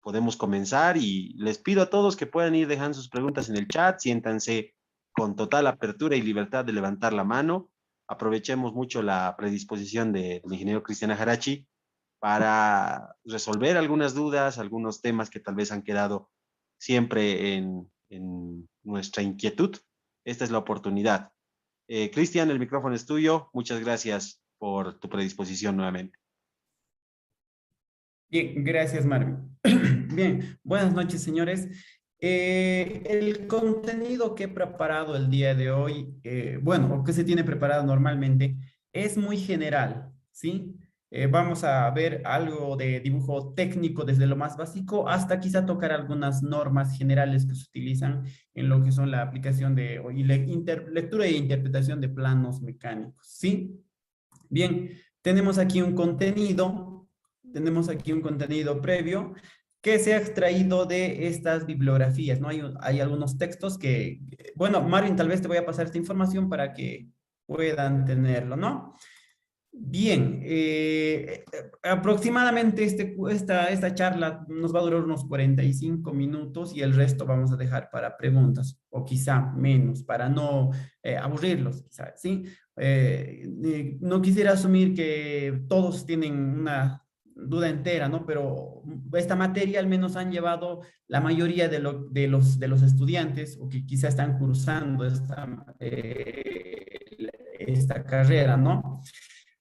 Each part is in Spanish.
podemos comenzar y les pido a todos que puedan ir dejando sus preguntas en el chat, siéntanse con total apertura y libertad de levantar la mano. Aprovechemos mucho la predisposición del ingeniero Cristian Jarachi para resolver algunas dudas, algunos temas que tal vez han quedado siempre en nuestra inquietud. Esta es la oportunidad. Cristian, el micrófono es tuyo. Muchas gracias por tu predisposición nuevamente. Bien, gracias, Marvin. Bien, buenas noches, señores. El contenido que he preparado el día de hoy, bueno, o que se tiene preparado normalmente, es muy general, ¿sí? Vamos a ver algo de dibujo técnico desde lo más básico hasta quizá tocar algunas normas generales que se utilizan en lo que son la aplicación de lectura e interpretación de planos mecánicos, ¿sí? Bien, tenemos aquí un contenido previo que se ha extraído de estas bibliografías, ¿no? Hay algunos textos que, bueno, Marvin, tal vez te voy a pasar esta información para que puedan tenerlo, ¿no? Bien, aproximadamente esta charla nos va a durar unos 45 minutos y el resto vamos a dejar para preguntas, o quizá menos, para no aburrirlos, quizá, ¿sí? No quisiera asumir que todos tienen una duda entera, ¿no? Pero esta materia al menos han llevado la mayoría de los estudiantes o que quizá están cursando esta carrera, ¿no?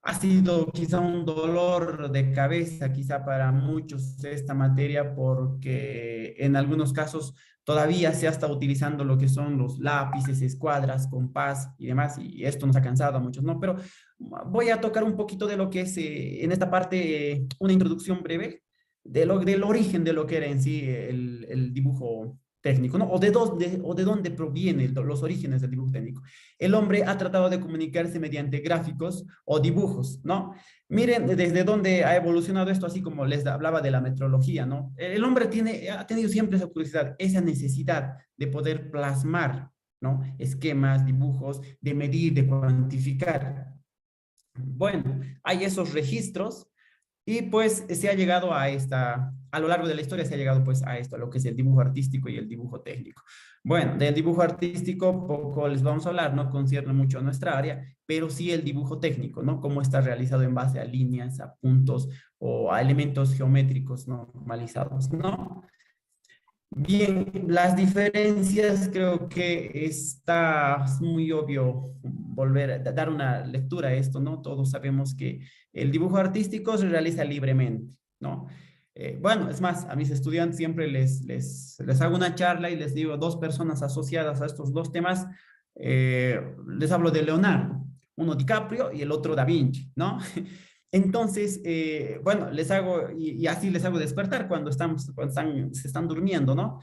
Ha sido quizá un dolor de cabeza, quizá para muchos esta materia, porque en algunos casos todavía se ha estado utilizando lo que son los lápices, escuadras, compás y demás, y esto nos ha cansado a muchos, ¿no? Pero voy a tocar un poquito de lo que es en esta parte una introducción breve del origen de lo que era en sí el dibujo técnico, ¿no? O de dónde provienen los orígenes del dibujo técnico. El hombre ha tratado de comunicarse mediante gráficos o dibujos, ¿no? Miren desde dónde ha evolucionado esto, así como les hablaba de la metrología, ¿no? El hombre ha tenido siempre esa curiosidad, esa necesidad de poder plasmar, ¿no? Esquemas, dibujos, de medir, de cuantificar. Bueno, hay esos registros y pues se ha llegado a lo largo de la historia se ha llegado pues a esto, a lo que es el dibujo artístico y el dibujo técnico. Bueno, del dibujo artístico poco les vamos a hablar, no concierne mucho a nuestra área, pero sí el dibujo técnico, ¿no? Cómo está realizado en base a líneas, a puntos o a elementos geométricos normalizados, ¿no? Bien, las diferencias creo que está muy obvio volver a dar una lectura a esto, ¿no? Todos sabemos que el dibujo artístico se realiza libremente, ¿no? Bueno, es más, a mis estudiantes siempre les hago una charla y les digo, dos personas asociadas a estos dos temas, les hablo de Leonardo, uno DiCaprio y el otro Da Vinci, ¿no? Entonces, bueno, y así les hago despertar cuando se están durmiendo, ¿no?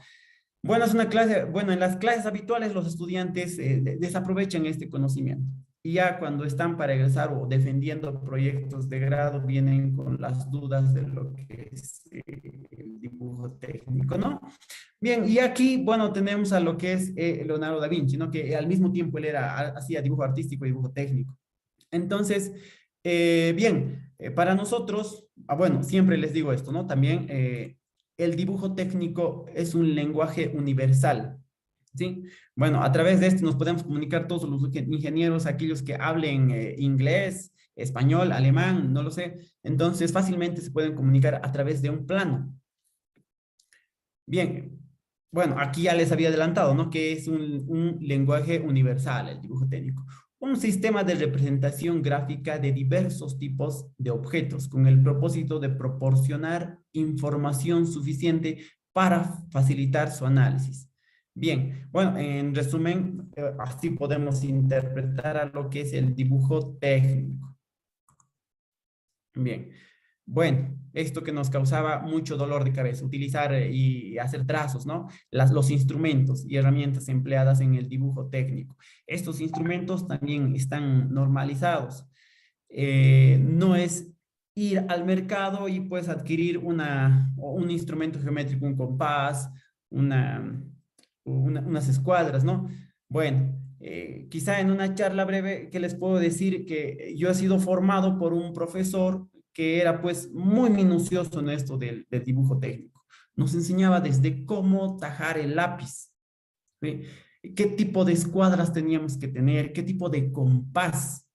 Bueno, es una clase, bueno, en las clases habituales los estudiantes desaprovechan este conocimiento. Y ya cuando están para egresar o defendiendo proyectos de grado, vienen con las dudas de lo que es el dibujo técnico, ¿no? Bien, y aquí, bueno, tenemos a lo que es Leonardo da Vinci, ¿no? Que al mismo tiempo él hacía dibujo artístico y dibujo técnico. Entonces, bien, para nosotros, bueno, siempre les digo esto, ¿no? También el dibujo técnico es un lenguaje universal, ¿sí? Bueno, a través de esto nos podemos comunicar todos los ingenieros, aquellos que hablen inglés, español, alemán, no lo sé. Entonces, fácilmente se pueden comunicar a través de un plano. Bien, bueno, aquí ya les había adelantado, ¿no? Que es un lenguaje universal, el dibujo técnico. Un sistema de representación gráfica de diversos tipos de objetos con el propósito de proporcionar información suficiente para facilitar su análisis. Bien, bueno, en resumen, así podemos interpretar a lo que es el dibujo técnico. Bien, bueno, esto que nos causaba mucho dolor de cabeza, utilizar y hacer trazos, ¿no? Los instrumentos y herramientas empleadas en el dibujo técnico. Estos instrumentos también están normalizados. No es ir al mercado y pues adquirir un instrumento geométrico, un compás, unas escuadras, ¿no? Bueno, quizá en una charla breve que les puedo decir que yo he sido formado por un profesor que era pues muy minucioso en esto del dibujo técnico. nos enseñaba desde cómo tajar el lápiz, ¿sí? Qué tipo de escuadras teníamos que tener, qué tipo de compás,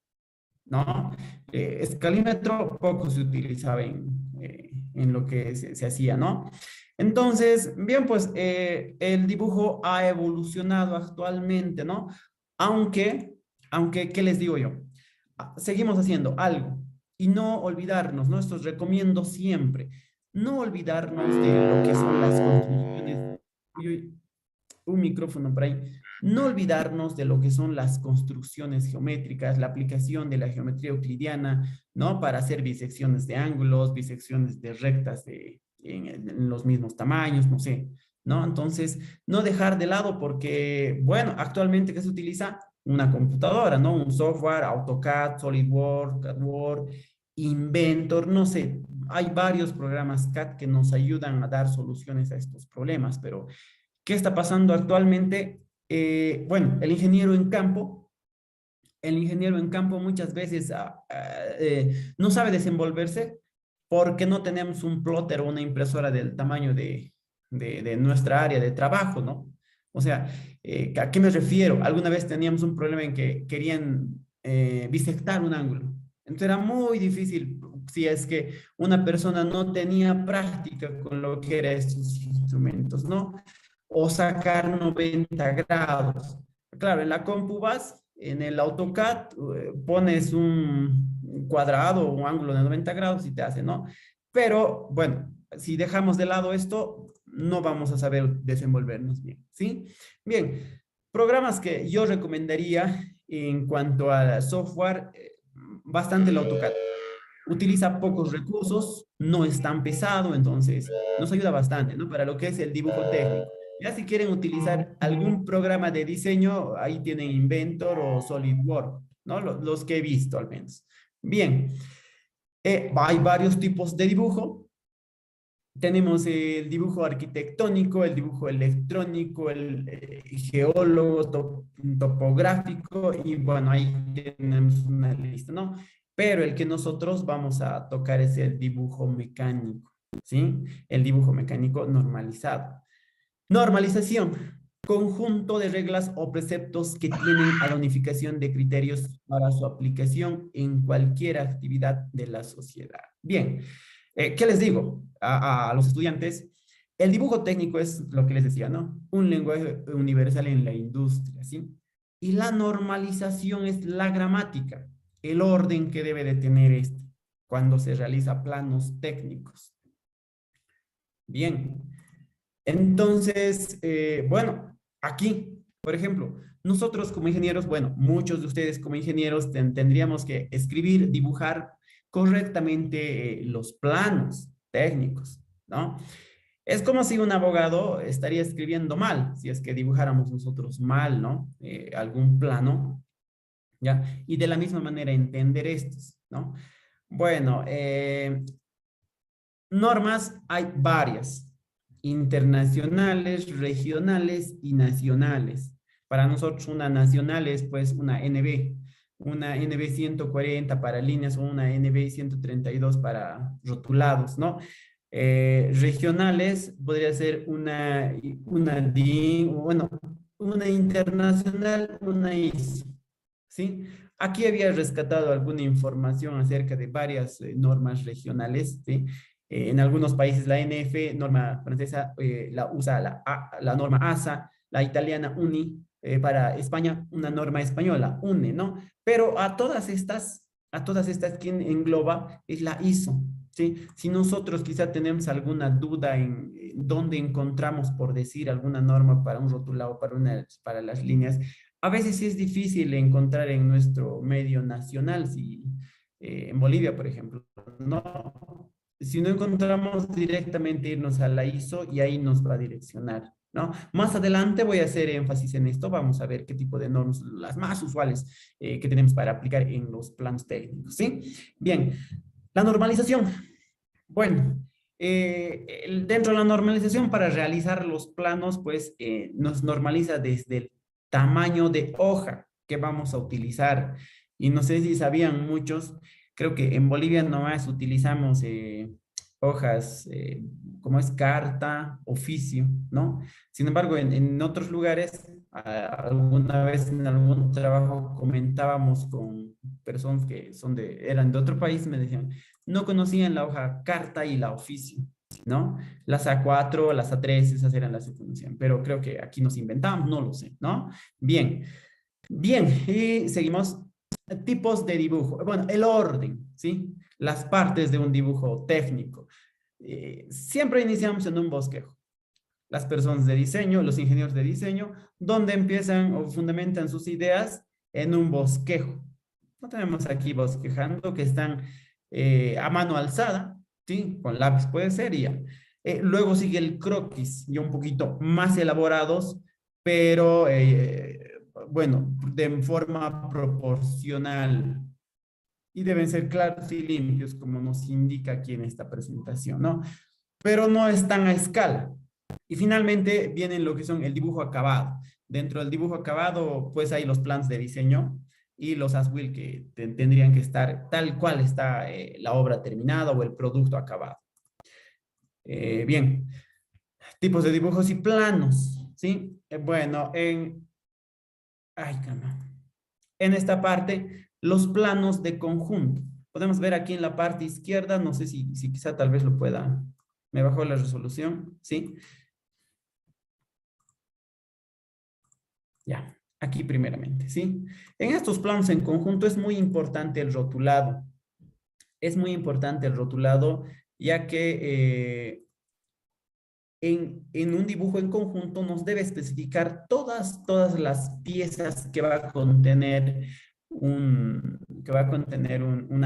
¿no? Escalímetro poco se utilizaba en lo que se hacía, ¿no? Entonces, bien, pues el dibujo ha evolucionado actualmente, ¿no? Aunque, ¿qué les digo yo? Seguimos haciendo algo y no olvidarnos, ¿no? Esto os recomiendo siempre, no olvidarnos de lo que son las construcciones. Uy, uy, un micrófono por ahí. No olvidarnos de lo que son las construcciones geométricas, la aplicación de la geometría euclidiana, ¿no? Para hacer bisecciones de ángulos, bisecciones de rectas en los mismos tamaños, no sé, ¿no? Entonces, no dejar de lado porque, bueno, actualmente, ¿qué se utiliza? Una computadora, ¿no? Un software, AutoCAD, SolidWorks, CADWorks, Inventor, no sé, hay varios programas CAD que nos ayudan a dar soluciones a estos problemas, pero ¿qué está pasando actualmente? Bueno, el ingeniero en campo muchas veces no sabe desenvolverse porque no tenemos un plotter o una impresora del tamaño de nuestra área de trabajo, ¿no? O sea, ¿a qué me refiero? Alguna vez teníamos un problema en que querían bisectar un ángulo. Entonces era muy difícil si es que una persona no tenía práctica con lo que eran estos instrumentos, ¿no? O sacar 90 grados. Claro, en la compu vas, en el AutoCAD, pones un cuadrado o un ángulo de 90 grados y te hace, ¿no? Pero bueno, si dejamos de lado esto, no vamos a saber desenvolvernos bien, ¿sí? Bien, programas que yo recomendaría en cuanto a software, bastante el AutoCAD. Utiliza pocos recursos, no es tan pesado, entonces nos ayuda bastante, ¿no? Para lo que es el dibujo técnico. Ya si quieren utilizar algún programa de diseño, ahí tienen Inventor o SolidWorks, ¿no? Los que he visto al menos. Bien, hay varios tipos de dibujo. Tenemos el dibujo arquitectónico, el dibujo electrónico, el geólogo, topográfico, y bueno, ahí tenemos una lista, ¿no? Pero el que nosotros vamos a tocar es el dibujo mecánico, ¿sí? El dibujo mecánico normalizado. Normalización, conjunto de reglas o preceptos que tienen a la unificación de criterios para su aplicación en cualquier actividad de la sociedad. Bien, ¿qué les digo a los estudiantes? El dibujo técnico es lo que les decía, ¿no? Un lenguaje universal en la industria, ¿sí? Y la normalización es la gramática, el orden que debe de tener este cuando se realiza planos técnicos. Bien, entonces, bueno, aquí, por ejemplo, nosotros como ingenieros, bueno, muchos de ustedes como ingenieros tendríamos que escribir, dibujar correctamente los planos técnicos, ¿no? Es como si un abogado estaría escribiendo mal, si es que dibujáramos nosotros mal, ¿no? Algún plano, ¿ya? Y de la misma manera entender estos, ¿no? Bueno, normas hay varias, internacionales, regionales y nacionales. Para nosotros una nacional es pues una NB 140 para líneas o una NB 132 para rotulados, ¿no? Regionales podría ser una DIN, bueno, una internacional, una ISO, ¿sí? Aquí había rescatado alguna información acerca de varias normas regionales, ¿sí? En algunos países la NF, norma francesa, la usa la norma ASA, la italiana UNI, para España una norma española, UNE, ¿no? Pero a todas estas quien engloba es la ISO, ¿sí? Si nosotros quizá tenemos alguna duda en dónde encontramos, por decir, alguna norma para un rotulado, para las líneas, a veces es difícil encontrar en nuestro medio nacional, si, en Bolivia, por ejemplo, ¿no? Si no encontramos directamente irnos a la ISO y ahí nos va a direccionar, ¿no? Más adelante voy a hacer énfasis en esto, vamos a ver qué tipo de normas, las más usuales que tenemos para aplicar en los planos técnicos, ¿sí? Bien, la normalización. Bueno, dentro de la normalización para realizar los planos, pues nos normaliza desde el tamaño de hoja que vamos a utilizar. Y no sé si sabían muchos, creo que en Bolivia nomás utilizamos hojas como es carta, oficio, ¿no? Sin embargo, en otros lugares, alguna vez en algún trabajo comentábamos con personas que eran de otro país, me decían, no conocían la hoja carta y la oficio, ¿no? Las A4, las A3, esas eran las que conocían, pero creo que aquí nos inventamos, no lo sé, ¿no? Bien, bien, y seguimos. Tipos de dibujo. Bueno, el orden, ¿sí? Las partes de un dibujo técnico. Siempre iniciamos en un bosquejo. Las personas de diseño, los ingenieros de diseño, donde empiezan o fundamentan sus ideas en un bosquejo. No tenemos aquí bosquejando que están a mano alzada, ¿sí? Con lápiz puede ser y ya. Luego sigue el croquis, ya un poquito más elaborados, pero bueno, de forma proporcional y deben ser claros y limpios, como nos indica aquí en esta presentación, ¿no? Pero no están a escala. Y finalmente vienen lo que son el dibujo acabado. Dentro del dibujo acabado, pues hay los planos de diseño y los as-built que tendrían que estar tal cual está la obra terminada o el producto acabado. Bien, tipos de dibujos y planos, ¿sí? Bueno, ay, cama. En esta parte, los planos de conjunto. Podemos ver aquí en la parte izquierda, no sé si quizá tal vez lo pueda, me bajó la resolución, ¿sí? Ya, aquí primeramente, ¿sí? En estos planos en conjunto es muy importante el rotulado. Es muy importante el rotulado, ya que en un dibujo en conjunto nos debe especificar todas las piezas que va a contener una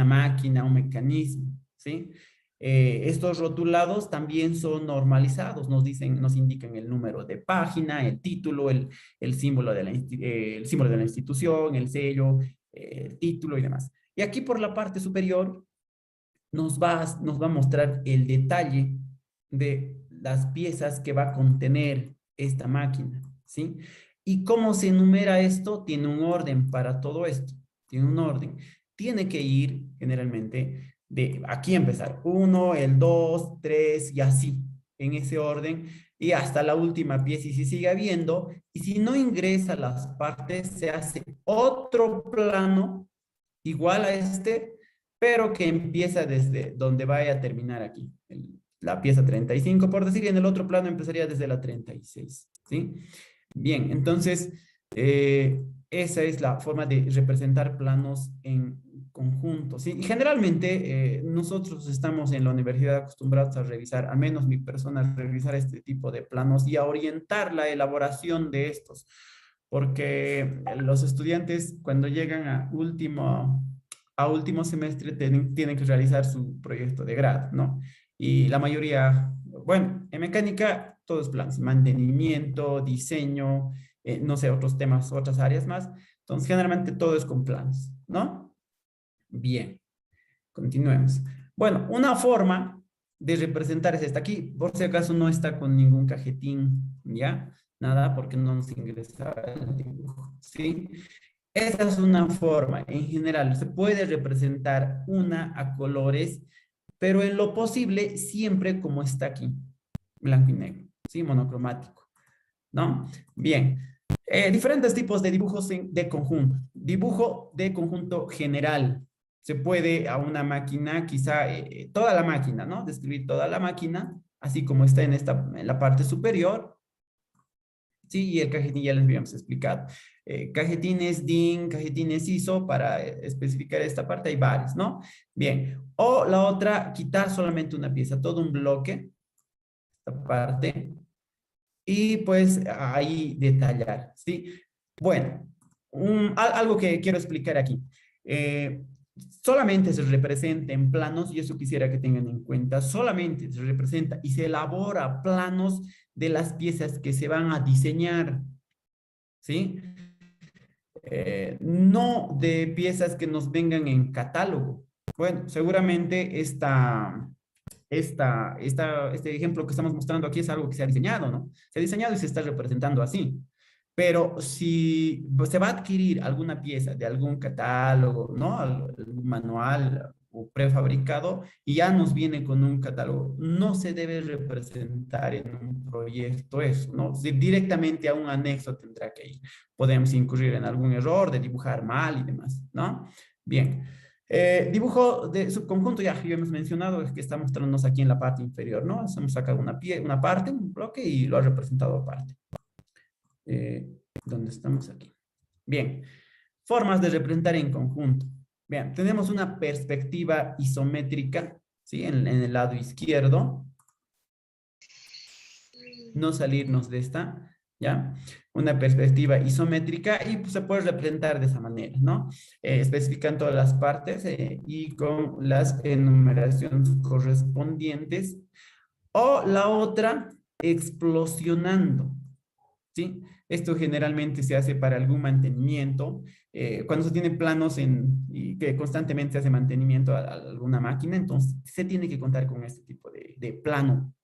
máquina, un mecanismo, ¿sí? Estos rotulados también son normalizados, nos indican el número de página, el título, el símbolo el símbolo de la institución, el sello, el título y demás. Y aquí por la parte superior nos va a mostrar el detalle de las piezas que va a contener esta máquina, ¿sí? ¿Y cómo se enumera esto? Tiene un orden para todo esto, tiene un orden. Tiene que ir generalmente de aquí empezar, 1, el 2, 3 y así, en ese orden, y hasta la última pieza y si sigue habiendo, y si no ingresa las partes, se hace otro plano igual a este, pero que empieza desde donde vaya a terminar aquí, la pieza 35, por decir, y en el otro plano empezaría desde la 36, ¿sí? Bien, entonces, esa es la forma de representar planos en conjunto, ¿sí? Y generalmente nosotros estamos en la universidad acostumbrados a revisar, al menos mi persona, a revisar este tipo de planos y a orientar la elaboración de estos, porque los estudiantes cuando llegan a último semestre tienen que realizar su proyecto de grado, ¿no? Y la mayoría, bueno, en mecánica todo es planos, mantenimiento, diseño, no sé, otros temas, otras áreas más. Entonces, generalmente todo es con planos, ¿no? Bien, continuemos. Bueno, una forma de representar es esta. Aquí, por si acaso, no está con ningún cajetín, ¿ya? Nada, porque no nos ingresa el dibujo, ¿sí? Esa es una forma. En general, se puede representar una a colores, pero en lo posible, siempre como está aquí, blanco y negro, ¿sí? Monocromático, ¿no? Bien. Diferentes tipos de dibujos de conjunto. Dibujo de conjunto general. Se puede a una máquina, quizá toda la máquina, ¿no? Describir toda la máquina, así como está en la parte superior. Sí, y el cajetín ya les habíamos explicado. Cajetines DIN, cajetines ISO, para especificar esta parte hay varios, ¿no? Bien. O la otra, quitar solamente una pieza, todo un bloque, esta parte, y pues ahí detallar, ¿sí? Bueno, algo que quiero explicar aquí. Eh, Solamente se representa en planos, y eso quisiera que tengan en cuenta, solamente se representa y se elabora planos de las piezas que se van a diseñar, ¿sí? No de piezas que nos vengan en catálogo. Bueno, seguramente este ejemplo que estamos mostrando aquí es algo que se ha diseñado, ¿no? Se ha diseñado y se está representando así. Pero si se va a adquirir alguna pieza de algún catálogo, ¿no? Algún manual o prefabricado y ya nos viene con un catálogo. No se debe representar en un proyecto eso, ¿no? Si directamente a un anexo tendrá que ir. Podemos incurrir en algún error de dibujar mal y demás, ¿no? Bien. Dibujo de subconjunto, ya hemos mencionado, es que está mostrándonos aquí en la parte inferior, ¿no? Hemos sacado una parte, un bloque y lo ha representado aparte. ¿Dónde estamos aquí? Bien. Formas de representar en conjunto. Vean, tenemos una perspectiva isométrica, ¿sí? En el lado izquierdo. No salirnos de esta, ¿ya? Una perspectiva isométrica y pues, se puede representar de esa manera, ¿no? Especifican todas las partes y con las enumeraciones correspondientes. O la otra, explosionando, ¿sí? Esto generalmente se hace para algún mantenimiento. Cuando se tienen planos y que constantemente se hace mantenimiento a alguna máquina, entonces se tiene que contar con este tipo de plano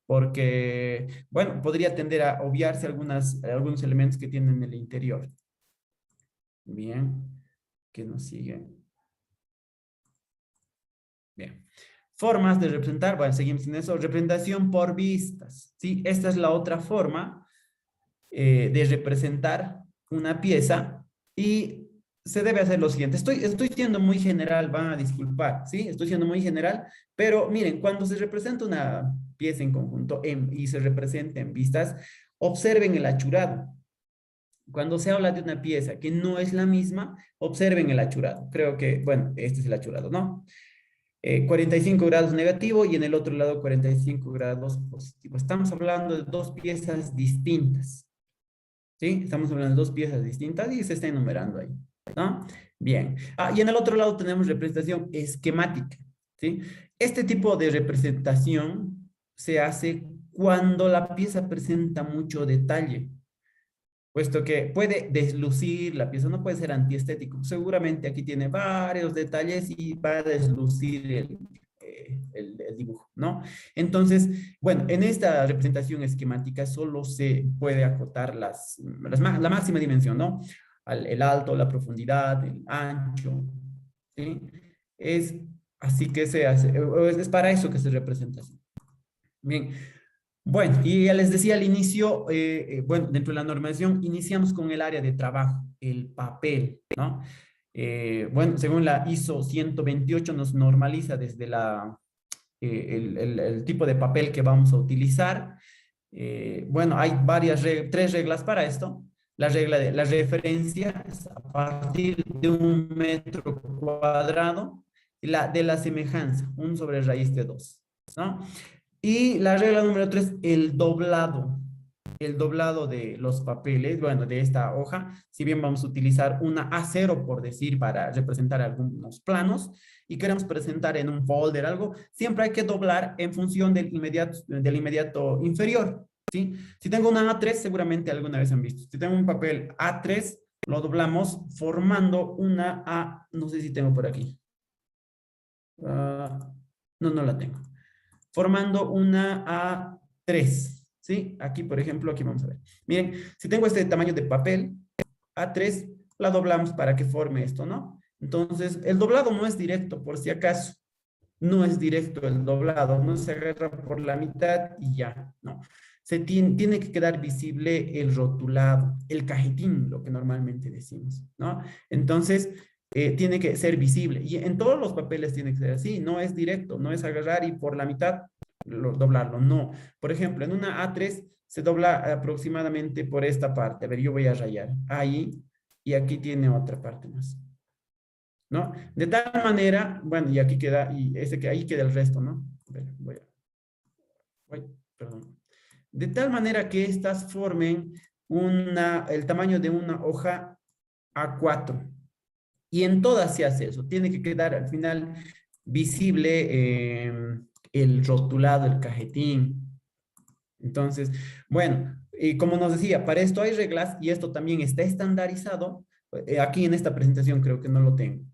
porque, bueno, podría tender a obviarse algunos elementos que tienen en el interior. Bien, que nos siguen. Bien. Formas de representar, bueno, seguimos en eso. Representación por vistas, ¿sí? Esta es la otra forma de representar una pieza y se debe hacer lo siguiente. Estoy siendo muy general, van a disculpar, ¿sí? Estoy siendo muy general, pero miren, cuando se representa una pieza en conjunto y se representa en vistas, observen el achurado. Cuando se habla de una pieza que no es la misma, observen el achurado. Creo que, bueno, este es el achurado, ¿no? 45 grados negativo y en el otro lado 45 grados positivo. Estamos hablando de dos piezas distintas. ¿Sí? Estamos hablando de dos piezas distintas y se está enumerando ahí, ¿no? Bien. Y en el otro lado tenemos representación esquemática, ¿sí? Este tipo de representación se hace cuando la pieza presenta mucho detalle, puesto que puede deslucir la pieza, no puede ser antiestético. Seguramente aquí tiene varios detalles y va a deslucir el dibujo, ¿no? Entonces, bueno, en esta representación esquemática solo se puede acotar la máxima dimensión, ¿no? El alto, la profundidad, el ancho, ¿sí? Es así que se hace, es para eso que se representa así. Bien, bueno, y ya les decía al inicio, bueno, dentro de la normación iniciamos con el área de trabajo, el papel, ¿no? Bueno, según la ISO 128 nos normaliza desde el tipo de papel que vamos a utilizar. Bueno, hay tres reglas para esto. La regla de la referencia es a partir de 1 metro cuadrado y la de la semejanza, 1 sobre raíz de 2, ¿no? Y la regla número 3, el doblado. El doblado de los papeles, bueno, de esta hoja, si bien vamos a utilizar una A0, por decir, para representar algunos planos, y queremos presentar en un folder algo, siempre hay que doblar en función del inmediato inferior, ¿sí? Si tengo una A3, seguramente alguna vez han visto. Si tengo un papel A3, lo doblamos formando una A, no sé si tengo por aquí. No la tengo. Formando una A3, ¿sí? Aquí, por ejemplo, aquí vamos a ver. Miren, si tengo este tamaño de papel, A3, la doblamos para que forme esto, ¿no? Entonces, el doblado no es directo, por si acaso. No es directo el doblado, no se agarra por la mitad y ya, no. Tiene que quedar visible el rotulado, el cajetín, lo que normalmente decimos, ¿no? Entonces, tiene que ser visible. Y en todos los papeles tiene que ser así, no es directo, no es agarrar y por la mitad doblarlo, no. Por ejemplo, en una A3 se dobla aproximadamente por esta parte. A ver, yo voy a rayar ahí y aquí tiene otra parte más, ¿no? De tal manera, bueno, y aquí queda, y ahí queda el resto, ¿no? A ver, perdón. De tal manera que estas formen el tamaño de una hoja A4. Y en todas se hace eso. Tiene que quedar al final visible el rotulado, el cajetín. Entonces, bueno, y como nos decía, para esto hay reglas y esto también está estandarizado. Aquí en esta presentación creo que no lo tengo.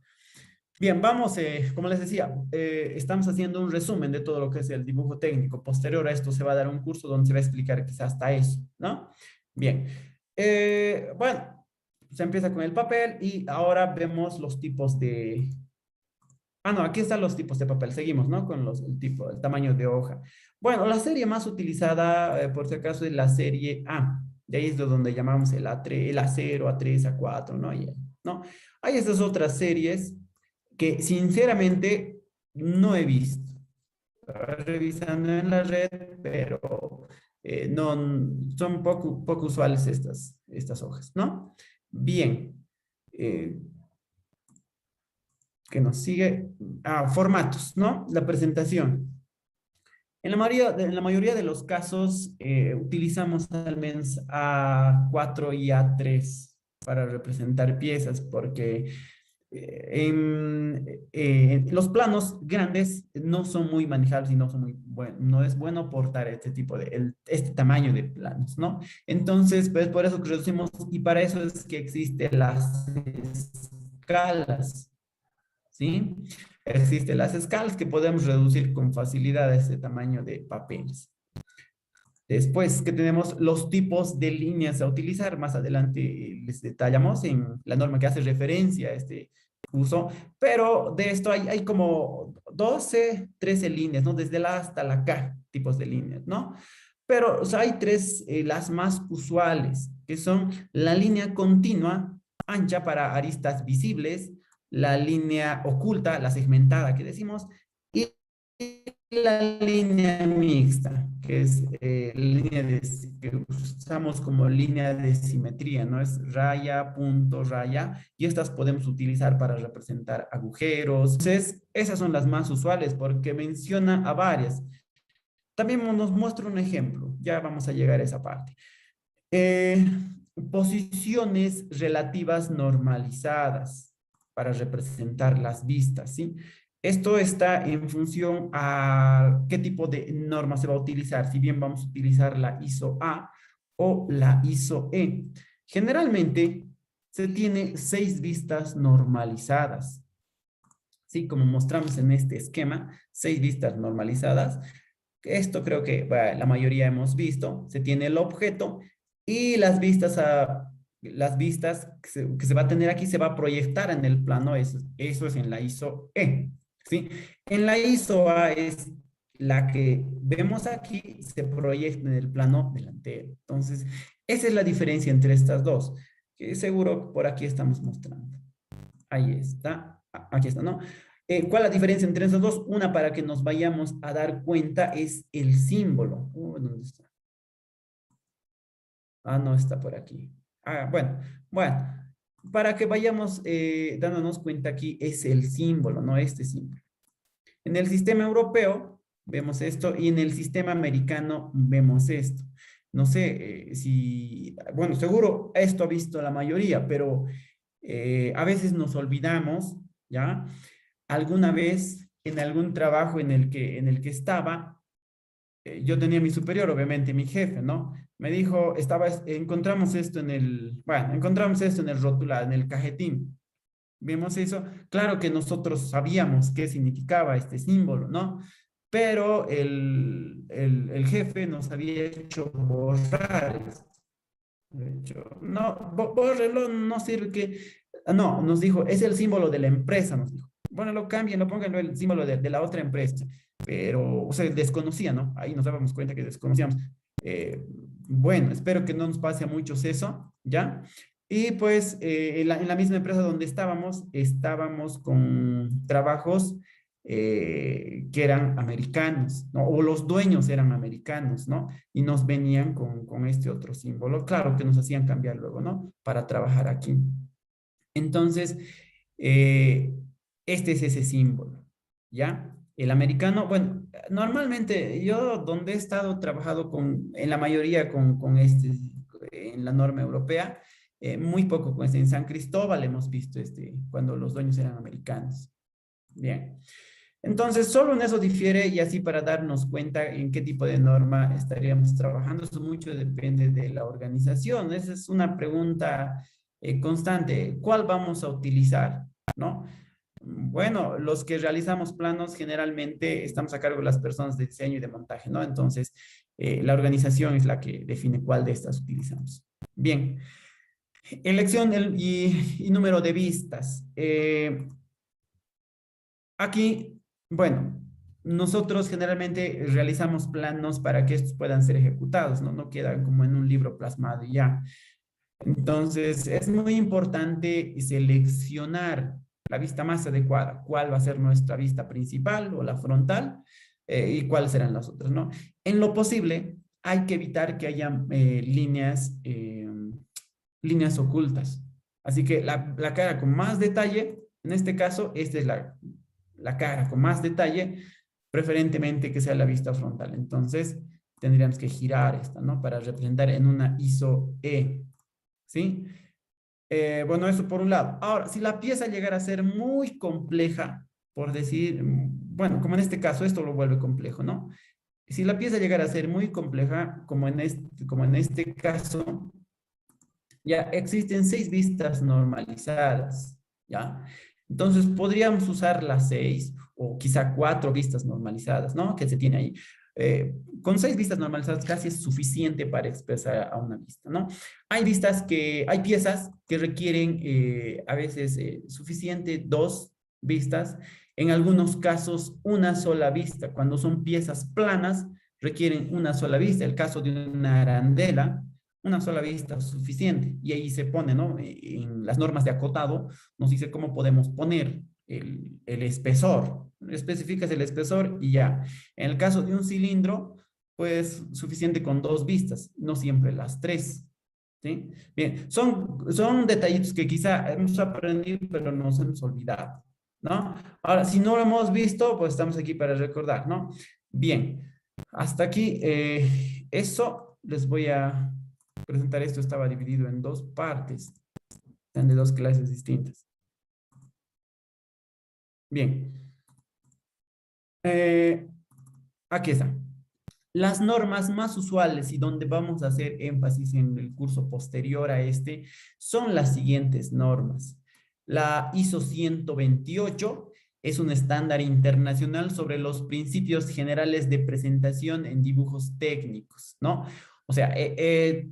Bien, vamos, como les decía, estamos haciendo un resumen de todo lo que es el dibujo técnico. Posterior a esto se va a dar un curso donde se va a explicar quizás hasta eso, ¿no? Bien, bueno, se empieza con el papel y ahora vemos los tipos de no, aquí están los tipos de papel. Seguimos, ¿no? Con el tamaño de hoja. Bueno, la serie más utilizada, por si acaso, es la serie A. De ahí es de donde llamamos el A3, el A0, A3, A4, ¿no? ¿no? Hay estas otras series que sinceramente no he visto. Estaba revisando en la red, pero no, son poco usuales estas hojas, ¿no? Bien. Eh, que nos sigue. Formatos, ¿no? La presentación. En la mayoría de los casos utilizamos al menos A4 y A3 para representar piezas, porque los planos grandes no son muy manejables y no son muy buenos, no es bueno portar este tamaño de planos, ¿no? Entonces, pues por eso que reducimos, y para eso es que existen las escalas, ¿sí? Existen las escalas que podemos reducir con facilidad a ese tamaño de papeles. Después que tenemos los tipos de líneas a utilizar, más adelante les detallamos en la norma que hace referencia a este uso, pero de esto hay como 12, 13 líneas, ¿no? Desde la A hasta la K, tipos de líneas, ¿no? Pero o sea, hay tres, las más usuales, que son la línea continua, ancha para aristas visibles, la línea oculta, la segmentada que decimos, y la línea mixta, que es que usamos como línea de simetría, ¿no? Es raya, punto, raya, y estas podemos utilizar para representar agujeros. Entonces, esas son las más usuales porque menciona a varias. También nos muestra un ejemplo, ya vamos a llegar a esa parte. Eh, Posiciones relativas normalizadas para representar las vistas, ¿sí? Esto está en función a qué tipo de norma se va a utilizar, si bien vamos a utilizar la ISO A o la ISO E. Generalmente se tiene 6 vistas normalizadas, ¿sí? Como mostramos en este esquema, 6 vistas normalizadas. Esto creo que la mayoría hemos visto. Se tiene el objeto y las vistas que se va a tener aquí se va a proyectar en el plano. Eso es en la ISO E, ¿sí? En la ISO A es la que vemos aquí, se proyecta en el plano delantero. Entonces, esa es la diferencia entre estas dos, que seguro por aquí estamos mostrando. Ahí está. Aquí está, ¿no? ¿Cuál es la diferencia entre esas dos? Una, para que nos vayamos a dar cuenta, es el símbolo. ¿Dónde está? No está por aquí. Bueno. Para que vayamos dándonos cuenta aquí, es el símbolo, no este símbolo. En el sistema europeo vemos esto y en el sistema americano vemos esto. No sé bueno, seguro esto ha visto la mayoría, pero a veces nos olvidamos, ¿ya? Alguna vez en algún trabajo en el que estaba, yo tenía mi superior, obviamente mi jefe, ¿no? Me dijo, encontramos esto en el rotulado, en el cajetín. Vemos eso. Claro que nosotros sabíamos qué significaba este símbolo, ¿no? Pero el jefe nos había hecho borrar esto. De hecho, no, bórrelo, no sirve que... No, nos dijo, es el símbolo de la empresa, nos dijo. Bueno, lo cambien, lo pongan el símbolo de la otra empresa. Pero, o sea, desconocía, ¿no? Ahí nos dábamos cuenta que desconocíamos. Bueno, espero que no nos pase a muchos eso, ¿ya? Y pues en la misma empresa donde estábamos con trabajos que eran americanos, ¿no? O los dueños eran americanos, ¿no? Y nos venían con este otro símbolo, claro que nos hacían cambiar luego, ¿no? Para trabajar aquí. Entonces, eh, este es ese símbolo, ¿ya? El americano, bueno, normalmente yo donde he estado trabajado en la mayoría en la norma europea, muy poco con en San Cristóbal hemos visto cuando los dueños eran americanos. Bien. Entonces, solo en eso difiere y así para darnos cuenta en qué tipo de norma estaríamos trabajando. Eso mucho depende de la organización. Esa es una pregunta constante. ¿Cuál vamos a utilizar? ¿No? Bueno, los que realizamos planos generalmente estamos a cargo de las personas de diseño y de montaje, ¿no? Entonces, la organización es la que define cuál de estas utilizamos. Bien. Elección y número de vistas. Aquí, bueno, nosotros generalmente realizamos planos para que estos puedan ser ejecutados, ¿no? No quedan como en un libro plasmado y ya. Entonces, es muy importante seleccionar la vista más adecuada, cuál va a ser nuestra vista principal o la frontal, y cuáles serán las otras, ¿no? En lo posible, hay que evitar que haya líneas ocultas. Así que la cara con más detalle, en este caso, esta es la cara con más detalle, preferentemente que sea la vista frontal. Entonces, tendríamos que girar esta, ¿no? Para representar en una ISO E. ¿Sí? Bueno, eso por un lado. Ahora, si la pieza llegara a ser muy compleja, por decir, bueno, como en este caso, esto lo vuelve complejo, ¿no? Si la pieza llegara a ser muy compleja, como en este caso, ya existen 6 vistas normalizadas, ¿ya? Entonces, podríamos usar las 6 o quizá 4 vistas normalizadas, ¿no? Que se tiene ahí. Con 6 vistas normalizadas casi es suficiente para expresar a una vista, ¿no? Hay piezas que requieren a veces suficiente 2 vistas, en algunos casos una sola vista. Cuando son piezas planas, requieren una sola vista. El caso de una arandela, una sola vista es suficiente. Y ahí se pone, ¿no? En las normas de acotado nos dice cómo podemos poner el espesor. Especificas el espesor y ya. En el caso de un cilindro, pues suficiente con 2 vistas, no siempre las 3. ¿Sí? Bien, son detallitos que quizá hemos aprendido, pero nos hemos olvidado, ¿no? Ahora, si no lo hemos visto, pues estamos aquí para recordar, ¿no? Bien, hasta aquí eso les voy a presentar. Esto estaba dividido en 2 partes, están de 2 clases distintas. Bien, aquí está. Las normas más usuales y donde vamos a hacer énfasis en el curso posterior a este son las siguientes normas. La ISO 128 es un estándar internacional sobre los principios generales de presentación en dibujos técnicos, ¿no? O sea,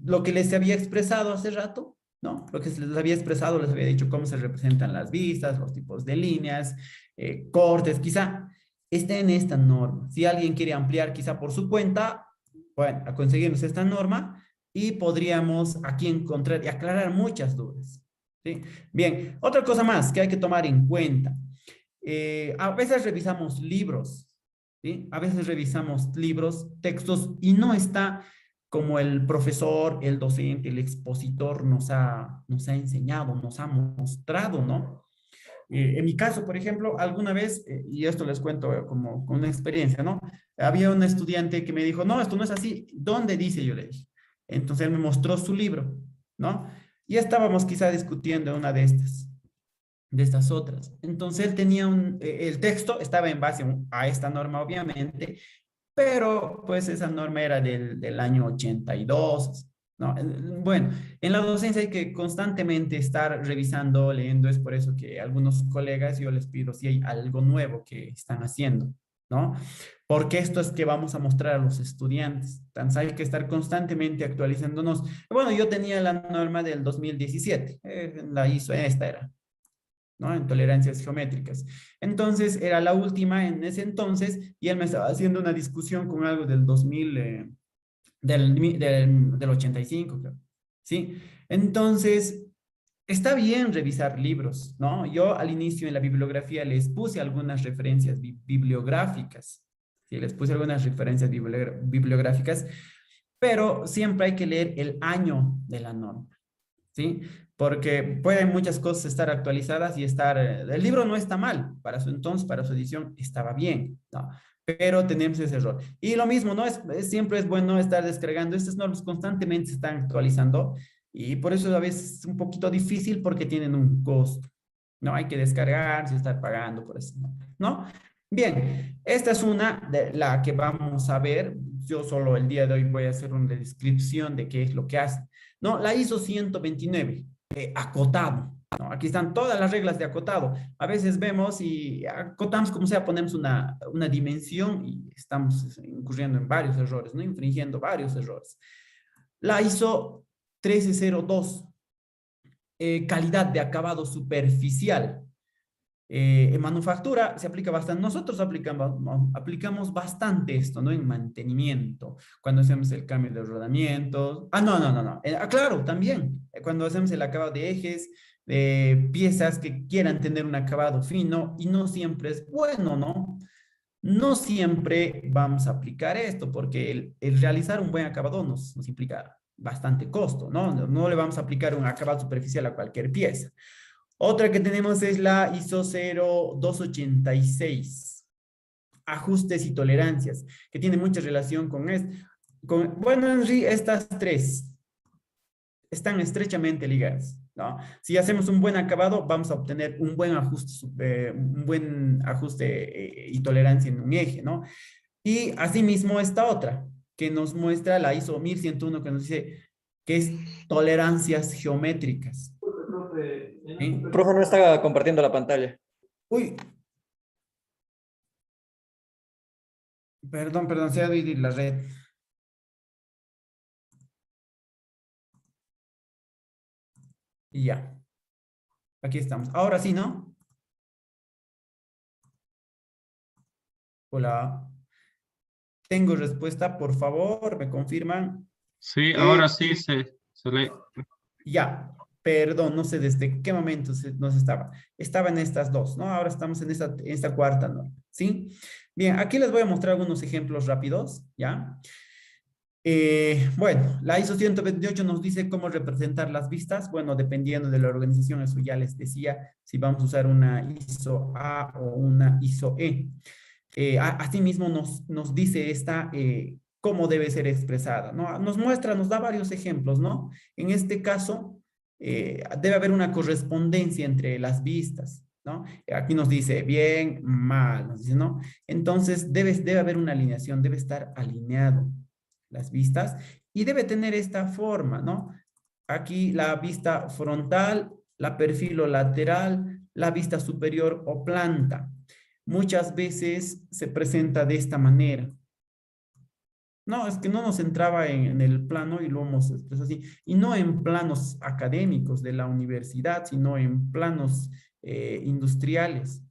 lo que les había expresado hace rato, ¿no? Lo que les había expresado, les había dicho cómo se representan las vistas, los tipos de líneas, cortes, quizá esté en esta norma. Si alguien quiere ampliar quizá por su cuenta, bueno, conseguimos esta norma y podríamos aquí encontrar y aclarar muchas dudas. ¿Sí? Bien, otra cosa más que hay que tomar en cuenta. A veces revisamos libros, ¿sí? A veces revisamos libros, textos, y no está como el profesor, el docente, el expositor nos ha enseñado, nos ha mostrado, ¿no? En mi caso, por ejemplo, alguna vez, y esto les cuento como con una experiencia, ¿no? Había un estudiante que me dijo, no, esto no es así. ¿Dónde dice? Yo le dije. Entonces él me mostró su libro, ¿no? Y estábamos quizá discutiendo una de estas otras. Entonces él tenía el texto estaba en base a esta norma, obviamente, pero pues esa norma era del año 82. ¿No? Bueno, en la docencia hay que constantemente estar revisando, leyendo. Es por eso que algunos colegas yo les pido si hay algo nuevo que están haciendo, ¿no? Porque esto es que vamos a mostrar a los estudiantes. Entonces hay que estar constantemente actualizándonos. Bueno, yo tenía la norma del 2017, la hizo, esta era, ¿no? En tolerancias geométricas. Entonces, era la última en ese entonces, y él me estaba haciendo una discusión con algo del 2000, del 85, creo. ¿Sí? Entonces, está bien revisar libros, ¿no? Yo al inicio en la bibliografía les puse algunas referencias bibliográficas, ¿sí? Les puse algunas referencias bibliográficas, pero siempre hay que leer el año de la norma, ¿sí? Porque pueden muchas cosas estar actualizadas y estar, el libro no está mal, para su entonces, para su edición, estaba bien, ¿no? Pero tenemos ese error. Y lo mismo, ¿no? Siempre es bueno estar descargando. Estas normas constantemente se están actualizando y por eso a veces es un poquito difícil porque tienen un costo, ¿no? Hay que descargarse y estar pagando por eso, ¿no? Bien, esta es una de la que vamos a ver. Yo solo el día de hoy voy a hacer una descripción de qué es lo que hace. No, la ISO 129, acotado. ¿No? Aquí están todas las reglas de acotado. A veces vemos y acotamos como sea, ponemos una dimensión y estamos incurriendo en varios errores, ¿no? Infringiendo varios errores. La ISO 1302, calidad de acabado superficial. En manufactura se aplica bastante, nosotros aplicamos bastante esto, ¿no? En mantenimiento, cuando hacemos el cambio de rodamientos. No. Claro, también, cuando hacemos el acabado de ejes, de piezas que quieran tener un acabado fino y no siempre es bueno, ¿no? No siempre vamos a aplicar esto porque el realizar un buen acabado nos implica bastante costo, ¿no? No le vamos a aplicar un acabado superficial a cualquier pieza. Otra que tenemos es la ISO 0286, ajustes y tolerancias, que tiene mucha relación con esto. Bueno, en sí, estas tres están estrechamente ligadas, ¿no? Si hacemos un buen acabado, vamos a obtener un buen ajuste y tolerancia en un eje, ¿no? Y asimismo esta otra, que nos muestra la ISO 1101, que nos dice que es tolerancias geométricas. ¿Sí? Profe, no está compartiendo la pantalla. Uy, perdón, se ha dividido la red. Y ya, aquí estamos. Ahora sí, ¿no? Hola. Tengo respuesta, por favor, me confirman. Sí, ahora sí se lee. Ya, perdón, no sé desde qué momento nos estaba. Estaba en estas dos, ¿no? Ahora estamos en esta cuarta, ¿no? ¿Sí? Bien, aquí les voy a mostrar algunos ejemplos rápidos, ¿ya? Bueno, la ISO 128 nos dice cómo representar las vistas. Bueno, dependiendo de la organización, eso ya les decía, si vamos a usar una ISO A o una ISO E. Asimismo nos dice esta cómo debe ser expresada, ¿no? Nos da varios ejemplos, ¿no? En este caso, debe haber una correspondencia entre las vistas, ¿no? Aquí nos dice bien, mal, nos dice, ¿no? Entonces, debe haber una alineación, debe estar alineado las vistas y debe tener esta forma, ¿no? Aquí la vista frontal, la perfil o lateral, la vista superior o planta. Muchas veces se presenta de esta manera. No, es que no nos entraba en el plano y lo hemos expresado así. Y no en planos académicos de la universidad, sino en planos industriales.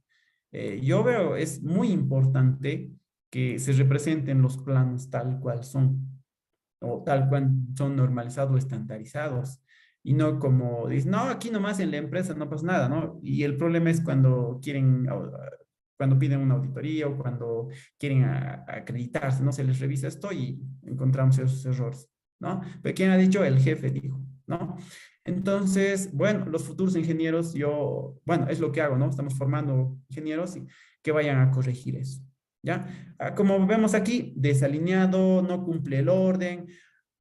Yo veo, es muy importante que se representen los planos tal cual son, o tal cual son normalizados o estandarizados. Y no como dicen, no, aquí nomás en la empresa no pasa nada, ¿no? Y el problema es cuando cuando piden una auditoría o cuando quieren acreditarse, no se les revisa esto y encontramos esos errores, ¿no? Pero ¿quién ha dicho? El jefe dijo, ¿no? Entonces, bueno, los futuros ingenieros, bueno, es lo que hago, ¿no? Estamos formando ingenieros y que vayan a corregir eso, ¿ya? Como vemos aquí, desalineado, no cumple el orden.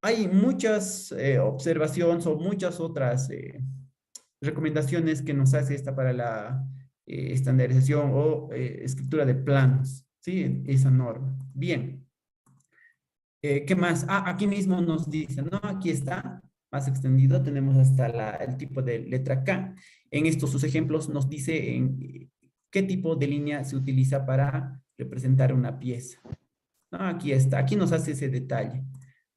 Hay muchas observaciones o muchas otras recomendaciones que nos hace esta para la estandarización o escritura de planos, ¿sí? Esa norma. Bien. ¿Qué más? Aquí mismo nos dice, ¿no? Aquí está, más extendido, tenemos hasta el tipo de letra K. En estos sus ejemplos nos dice qué tipo de línea se utiliza para representar una pieza. ¿No? Aquí está, aquí nos hace ese detalle.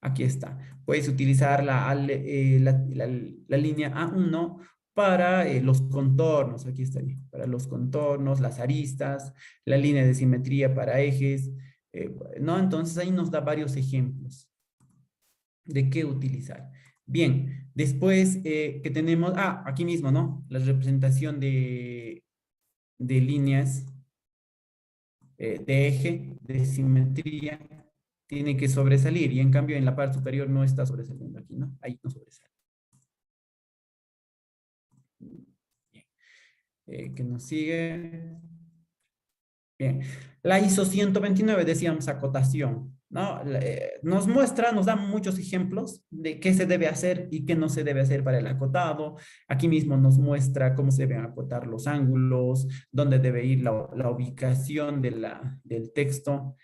Aquí está. Puedes utilizar la línea A1 para los contornos. Aquí está, para los contornos, las aristas, la línea de simetría para ejes. ¿No? Entonces ahí nos da varios ejemplos de qué utilizar. Bien, después que tenemos, aquí mismo, ¿no? La representación de líneas de eje, de simetría, tiene que sobresalir y en cambio en la parte superior no está sobresaliendo aquí, ¿no? Ahí no sobresale. Bien. ¿Qué nos sigue? Bien. La ISO 129, decíamos acotación, ¿no? Nos muestra, nos da muchos ejemplos de qué se debe hacer y qué no se debe hacer para el acotado. Aquí mismo nos muestra cómo se deben acotar los ángulos, dónde debe ir la ubicación del texto.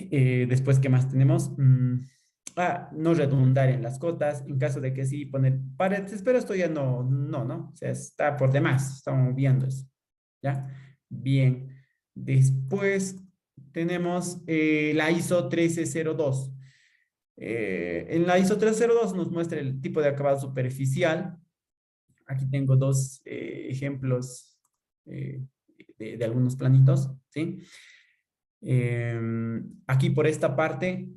Después, ¿qué más tenemos? No redundar en las cotas, en caso de que sí poner paredes, pero esto ya no, o sea, está por demás, estamos viendo eso, ¿ya? Bien, después tenemos la ISO 1302. En la ISO 1302 nos muestra el tipo de acabado superficial. Aquí tengo dos ejemplos de algunos planitos, ¿sí? Aquí por esta parte,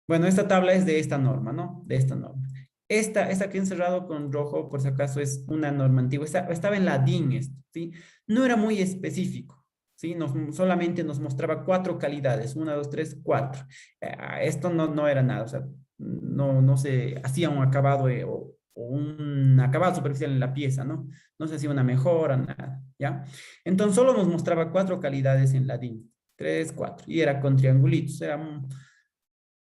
bueno, esta tabla es de esta norma, ¿no? De esta norma. Esta que he encerrado con rojo, por si acaso, es una norma antigua. Estaba en la DIN, esto, ¿sí? No era muy específico, ¿sí? Solamente nos mostraba 4 calidades, 1, 2, 3, 4. Esto no era nada, o sea, no se hacía un acabado o un acabado superficial en la pieza, ¿no? No se hacía una mejora, nada, ¿ya? Entonces solo nos mostraba 4 calidades en la DIN, 3, 4, y era con triangulitos,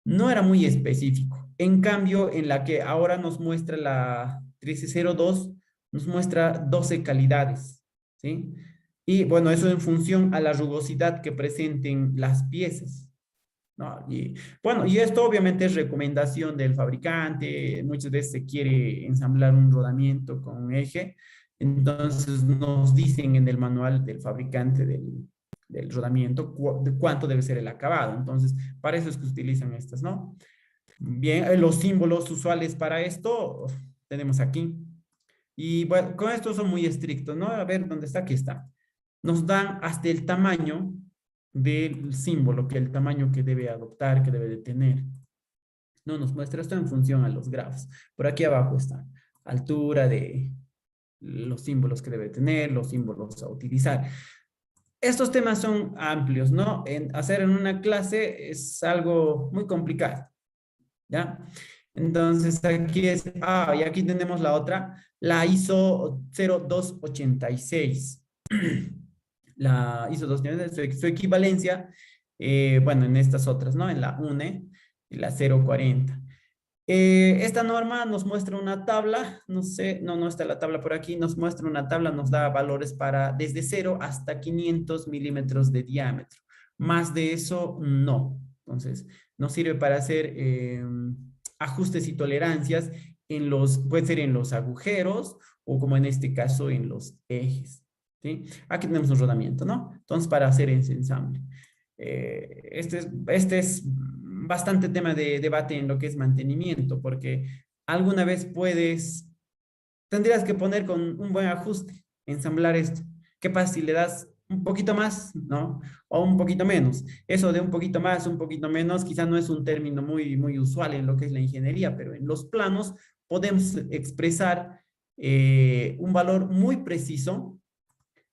no era muy específico. En cambio, en la que ahora nos muestra la 1302, nos muestra 12 calidades, ¿sí? Y bueno, eso en función a la rugosidad que presenten las piezas, ¿no? Y bueno, y esto obviamente es recomendación del fabricante. Muchas veces se quiere ensamblar un rodamiento con un eje, entonces nos dicen en el manual del fabricante del rodamiento de cuánto debe ser el acabado. Entonces, para eso es que utilizan estas, ¿no? Bien, los símbolos usuales para esto tenemos aquí. Y bueno, con esto son muy estrictos, ¿no? A ver, ¿dónde está? Aquí está. Nos dan hasta el tamaño del símbolo, que el tamaño que debe adoptar, que debe de tener. No nos muestra esto en función a los grafos. Por aquí abajo está altura de los símbolos que debe tener, los símbolos a utilizar. Estos temas son amplios, ¿no? Hacer en una clase es algo muy complicado, ¿ya? Entonces aquí y aquí tenemos la otra, la ISO 0286. La ISO 286, su equivalencia, bueno, en estas otras, ¿no? En la UNE y la 040. Esta norma nos muestra una tabla, no sé, no está la tabla por aquí, nos muestra una tabla, nos da valores para desde 0 hasta 500 milímetros de diámetro. Más de eso, no. Entonces, nos sirve para hacer ajustes y tolerancias puede ser en los agujeros o como en este caso en los ejes, ¿sí? Aquí tenemos un rodamiento, ¿no? Entonces, para hacer ese ensamble. Este es bastante tema de debate en lo que es mantenimiento, porque alguna vez tendrías que poner con un buen ajuste, ensamblar esto. ¿Qué pasa si le das un poquito más, no? O un poquito menos. Eso de un poquito más, un poquito menos, quizá no es un término muy usual en lo que es la ingeniería, pero en los planos podemos expresar un valor muy preciso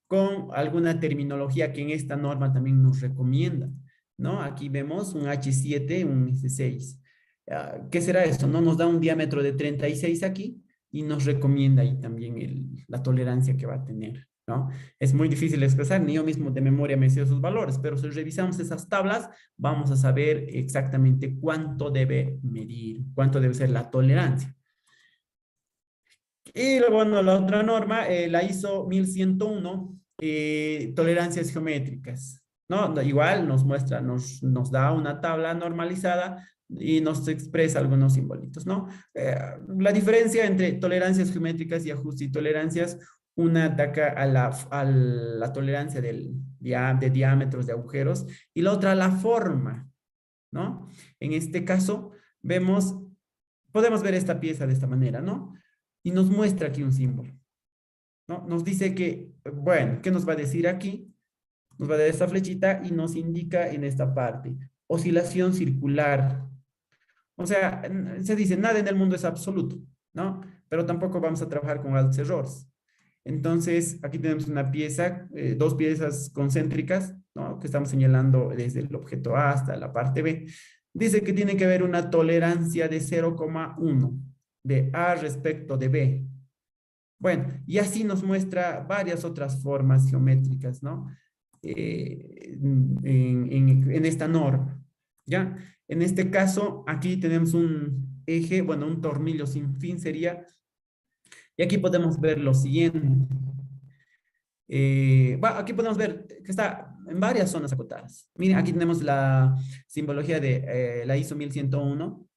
con alguna terminología que en esta norma también nos recomienda, ¿no? Aquí vemos un H7, un S6. ¿Qué será esto? ¿No? Nos da un diámetro de 36 aquí y nos recomienda ahí también la tolerancia que va a tener, ¿no? Es muy difícil expresar, ni yo mismo de memoria me sé esos valores, pero si revisamos esas tablas, vamos a saber exactamente cuánto debe medir, cuánto debe ser la tolerancia. Y bueno, la otra norma, la ISO 1101, tolerancias geométricas, ¿no? Igual nos muestra, nos da una tabla normalizada y nos expresa algunos simbolitos, ¿no? La diferencia entre tolerancias geométricas y ajuste y tolerancias, una ataca a la tolerancia de diámetros de agujeros y la otra a la forma, ¿no? En este caso, podemos ver esta pieza de esta manera, ¿no? Y nos muestra aquí un símbolo, ¿no? Nos dice que, bueno, ¿qué nos va a decir aquí? Nos va a dar esta flechita y nos indica en esta parte, oscilación circular. O sea, se dice, nada en el mundo es absoluto, ¿no? Pero tampoco vamos a trabajar con altos errores. Entonces, aquí tenemos una pieza, 2 piezas concéntricas, ¿no? Que estamos señalando desde el objeto A hasta la parte B. Dice que tiene que haber una tolerancia de 0,1 de A respecto de B. Bueno, y así nos muestra varias otras formas geométricas, ¿no? En esta norma, ¿ya? En este caso, aquí tenemos un eje, bueno, un tornillo sin fin sería, y aquí podemos ver lo siguiente. Aquí podemos ver que está en varias zonas acotadas. Miren, aquí tenemos la simbología de la ISO 1101,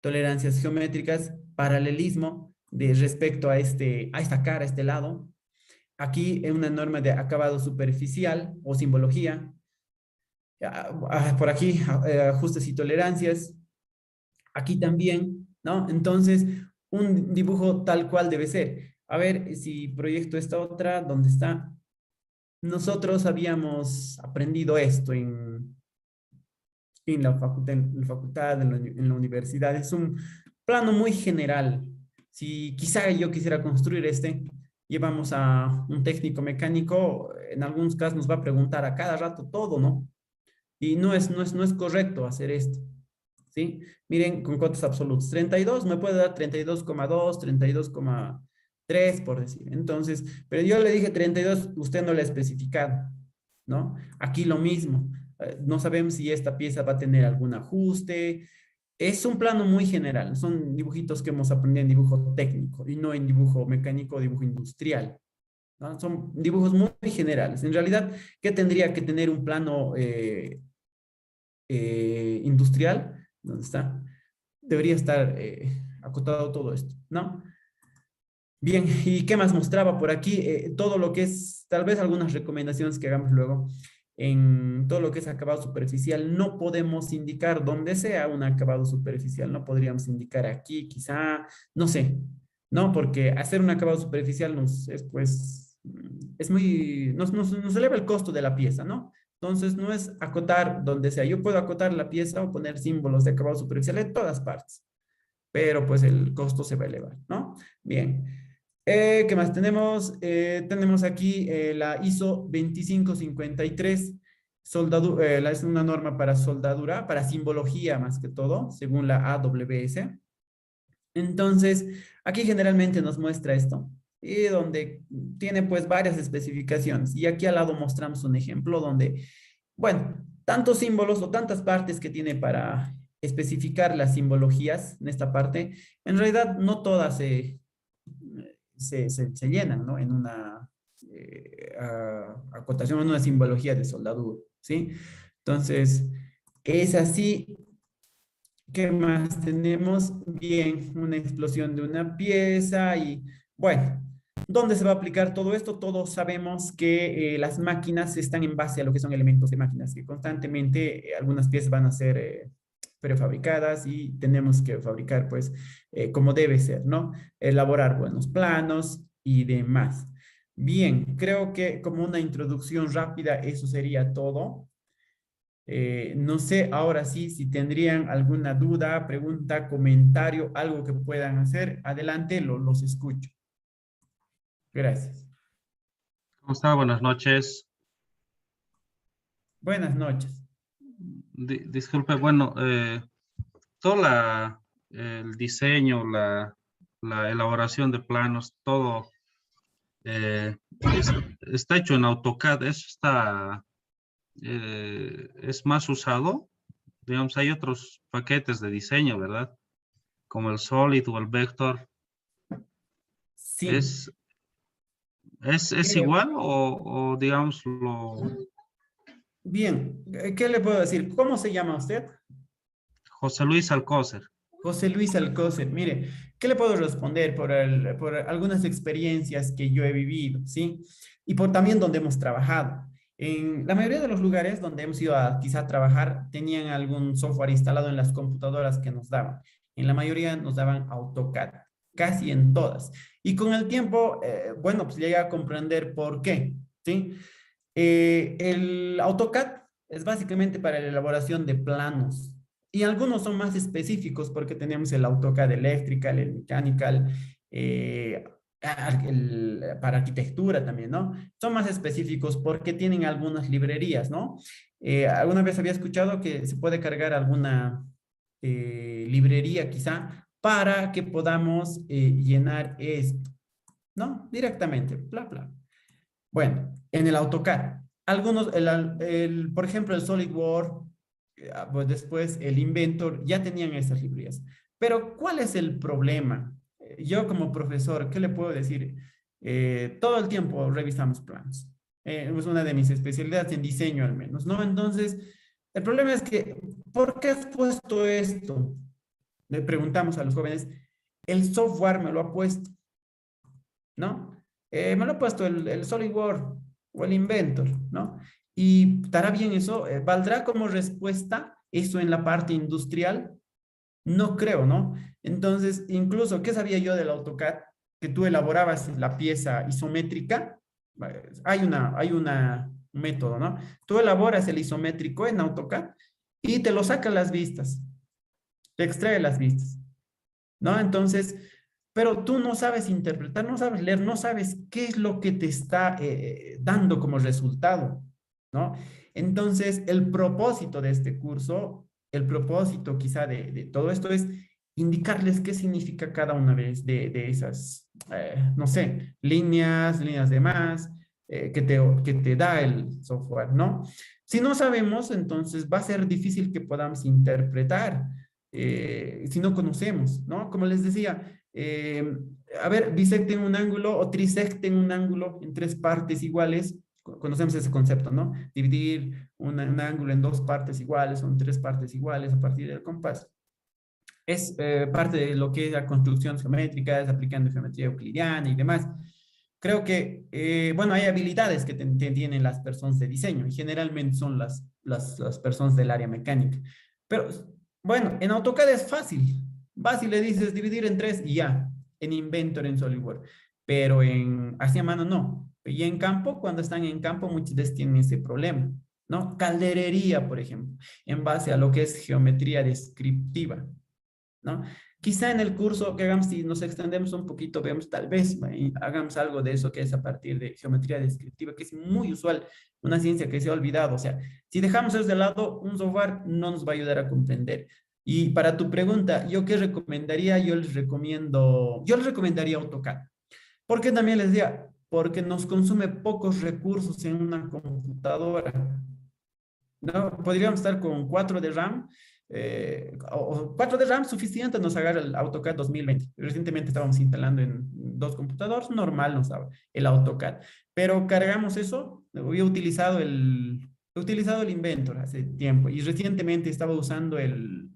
tolerancias geométricas, paralelismo respecto a esta cara, a este lado. Aquí en una norma de acabado superficial o simbología. Por aquí, ajustes y tolerancias. Aquí también, ¿no? Entonces, un dibujo tal cual debe ser. A ver si proyecto esta otra, ¿dónde está? nosotros habíamos aprendido esto en la facultad, en la universidad. Es un plano muy general. Si quizá yo quisiera construir llevamos a un técnico mecánico, en algunos casos nos va a preguntar a cada rato todo, ¿no? Y no es correcto hacer esto, ¿sí? Miren, con cotos absolutos. 32 me puede dar 32,2, 32,3 por decir. Entonces, pero yo le dije 32, usted no le ha especificado, ¿no? Aquí lo mismo. No sabemos si esta pieza va a tener algún ajuste. Es un plano muy general. Son dibujitos que hemos aprendido en dibujo técnico y no en dibujo mecánico o dibujo industrial, ¿no? Son dibujos muy generales. En realidad, ¿qué tendría que tener un plano industrial? ¿Dónde está? Debería estar acotado todo esto, ¿no? Bien, ¿y qué más mostraba por aquí? Todo lo que es, tal vez algunas recomendaciones que hagamos luego. En todo lo que es acabado superficial, no podemos indicar dónde sea un acabado superficial, no podríamos indicar aquí, quizá, no sé, ¿no? Porque hacer un acabado superficial es muy, nos eleva el costo de la pieza, ¿no? Entonces, no es acotar donde sea. Yo puedo acotar la pieza o poner símbolos de acabado superficial en todas partes, pero pues el costo se va a elevar, ¿no? Bien. ¿Qué más tenemos? Tenemos aquí la ISO 2553, es una norma para soldadura, para simbología más que todo, según la AWS. Entonces, aquí generalmente nos muestra esto, y donde tiene pues varias especificaciones. Y aquí al lado mostramos un ejemplo donde, bueno, tantos símbolos o tantas partes que tiene para especificar las simbologías en esta parte, en realidad no todas se llenan, ¿no? En una acotación, en una simbología de soldadura, ¿sí? Entonces, es así. ¿Qué más tenemos? Bien, una explosión de una pieza y, bueno, ¿dónde se va a aplicar todo esto? Todos sabemos que las máquinas están en base a lo que son elementos de máquinas, que constantemente algunas piezas van a ser prefabricadas y tenemos que fabricar, pues, como debe ser, ¿no? Elaborar buenos planos y demás. Bien, creo que como una introducción rápida, eso sería todo. No sé ahora sí si tendrían alguna duda, pregunta, comentario, algo que puedan hacer. Adelante, los escucho. Gracias. ¿Cómo está? Buenas noches. Buenas noches. Disculpe, bueno, todo el diseño, la elaboración de planos, todo está hecho en AutoCAD. Eso es más usado. Digamos, hay otros paquetes de diseño, ¿verdad? Como el Solid o el Vector. Sí. ¿Es igual o digamos Bien, ¿qué le puedo decir? ¿Cómo se llama usted? José Luis Alcócer? José Luis Alcócer. Mire, ¿qué le puedo responder por algunas experiencias que yo he vivido, ¿sí? Y por también donde hemos trabajado. En la mayoría de los lugares donde hemos ido a quizá trabajar, tenían algún software instalado en las computadoras que nos daban. En la mayoría nos daban AutoCAD, casi en todas. Y con el tiempo, bueno, pues llegué a comprender por qué, ¿sí? El AutoCAD es básicamente para la elaboración de planos y algunos son más específicos porque tenemos el AutoCAD Electrical, el Mechanical, para arquitectura también, ¿no? Son más específicos porque tienen algunas librerías, ¿no? Alguna vez había escuchado que se puede cargar alguna librería quizá para que podamos llenar esto, ¿no? Directamente, bla, bla. Bueno, en el AutoCAD, por ejemplo, el SolidWorks, pues después el Inventor, ya tenían esas librerías. Pero, ¿cuál es el problema? Yo como profesor, ¿qué le puedo decir? Todo el tiempo revisamos planos. Es una de mis especialidades en diseño al menos, ¿no? Entonces, el problema es que, ¿por qué has puesto esto? Le preguntamos a los jóvenes, el software me lo ha puesto, ¿no? Me lo ha puesto el SolidWorks o el Inventor, ¿no? Y estará bien eso, ¿valdrá como respuesta eso en la parte industrial? No creo, ¿no? Entonces, incluso, ¿qué sabía yo del AutoCAD? Que tú elaborabas la pieza isométrica Hay un método, ¿no? Tú elaboras el isométrico en AutoCAD y te lo saca las vistas, te extrae las vistas, ¿no? Entonces, pero tú no sabes interpretar, no sabes leer, no sabes qué es lo que te está dando como resultado, ¿no? Entonces, el propósito de este curso, el propósito quizá de todo esto es indicarles qué significa cada una de esas, no sé, líneas de más, que te da el software, ¿no? Si no sabemos, entonces va a ser difícil que podamos interpretar si no conocemos, ¿no? Como les decía, a ver, bisecten un ángulo o trisecten un ángulo en tres partes iguales. Conocemos ese concepto, ¿no? Dividir un ángulo en dos partes iguales o en tres partes iguales a partir del compás. Es parte de lo que es la construcción geométrica, es aplicando geometría euclidiana y demás. Creo que, bueno, hay habilidades que tienen las personas de diseño y generalmente son las personas del área mecánica. Pero, bueno, en AutoCAD es fácil. Vas y le dices dividir en tres y ya, en Inventor, en SolidWorks. Pero hacia mano no. Y en campo, cuando están en campo, muchas veces tienen ese problema, ¿no? Calderería, por ejemplo, en base a lo que es geometría descriptiva, ¿no? Quizá en el curso que hagamos, si nos extendemos un poquito, vemos tal vez, hagamos algo de eso que es a partir de geometría descriptiva, que es muy usual, una ciencia que se ha olvidado. O sea, si dejamos eso de lado, un software no nos va a ayudar a comprender. Y para tu pregunta, ¿yo qué recomendaría? Yo les recomendaría AutoCAD. ¿Por qué también les decía? Porque nos consume pocos recursos en una computadora, ¿no? Podríamos estar con 4 de RAM, o 4 de RAM suficiente nos agarra el AutoCAD 2020. Recientemente estábamos instalando en 2 computadores, normal nos daba el AutoCAD. Pero cargamos eso, he utilizado el Inventor hace tiempo y recientemente estaba usando el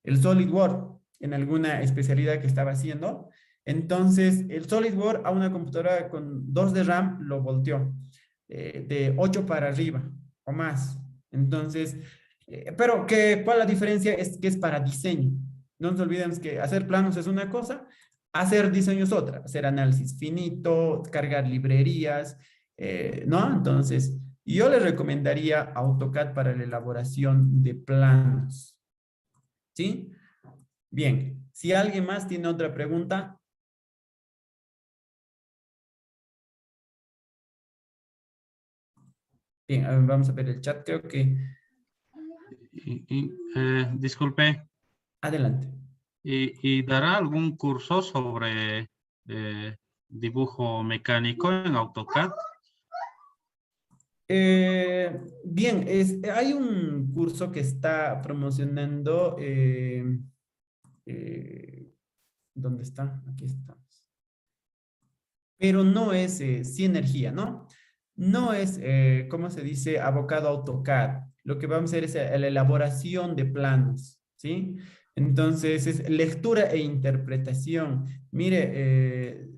SolidWorks en alguna especialidad que estaba haciendo. Entonces, el SolidWorks a una computadora con 2 de RAM lo volteó, de 8 para arriba o más. Entonces, pero ¿cuál es la diferencia? Es que es para diseño. No nos olvidemos que hacer planos es una cosa, hacer diseño es otra. Hacer análisis finito, cargar librerías, ¿no? Entonces, yo le recomendaría AutoCAD para la elaboración de planos. ¿Sí? Bien. Si alguien más tiene otra pregunta. Bien, vamos a ver el chat, creo que... Disculpe, Adelante. ¿y dará algún curso sobre dibujo mecánico en AutoCAD? Bien, hay un curso que está promocionando, ¿dónde está? Aquí estamos. Pero no es Sinergia, ¿no? No es, ¿cómo se dice? Abocado a AutoCAD. Lo que vamos a hacer es la elaboración de planos, ¿sí? Entonces, es lectura e interpretación. Mire,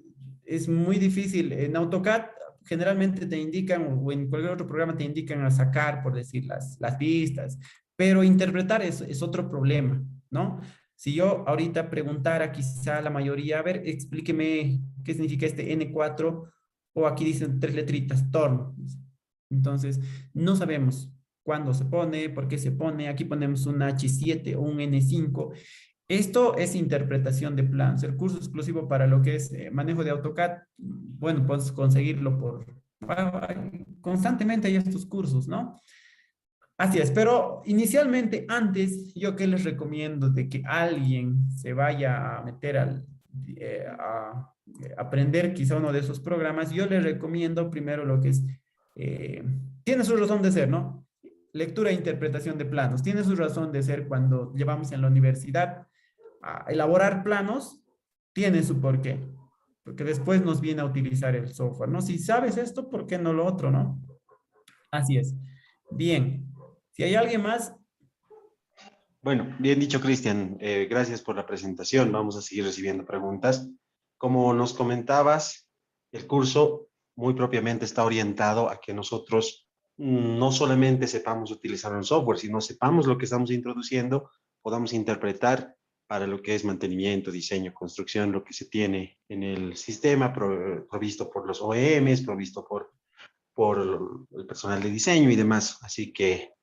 es muy difícil. En AutoCAD generalmente te indican, o en cualquier otro programa te indican a sacar, por decir, las vistas, pero interpretar es otro problema, ¿no? Si yo ahorita preguntara quizá a la mayoría, a ver, explíqueme qué significa este N4, o aquí dicen 3 letritas, torno. Entonces, no sabemos cuándo se pone, por qué se pone, aquí ponemos un H7 o un N5. Esto es interpretación de planos. El curso exclusivo para lo que es manejo de AutoCAD, bueno, puedes conseguirlo constantemente hay estos cursos, ¿no? Así es, pero inicialmente antes, yo que les recomiendo de que alguien se vaya a meter a aprender quizá uno de esos programas, yo les recomiendo primero lo que es, tiene su razón de ser, ¿no? Lectura e interpretación de planos. Tiene su razón de ser cuando llevamos en la universidad a elaborar planos, tiene su porqué, porque después nos viene a utilizar el software, ¿no? Si sabes esto, ¿por qué no lo otro, no? Así es. Bien. Si hay alguien más. Bueno, bien dicho, Cristian. Gracias por la presentación. Vamos a seguir recibiendo preguntas. Como nos comentabas, el curso muy propiamente está orientado a que nosotros no solamente sepamos utilizar un software, sino sepamos lo que estamos introduciendo, podamos interpretar para lo que es mantenimiento, diseño, construcción, lo que se tiene en el sistema provisto por los OEMs, provisto por el personal de diseño y demás. Así que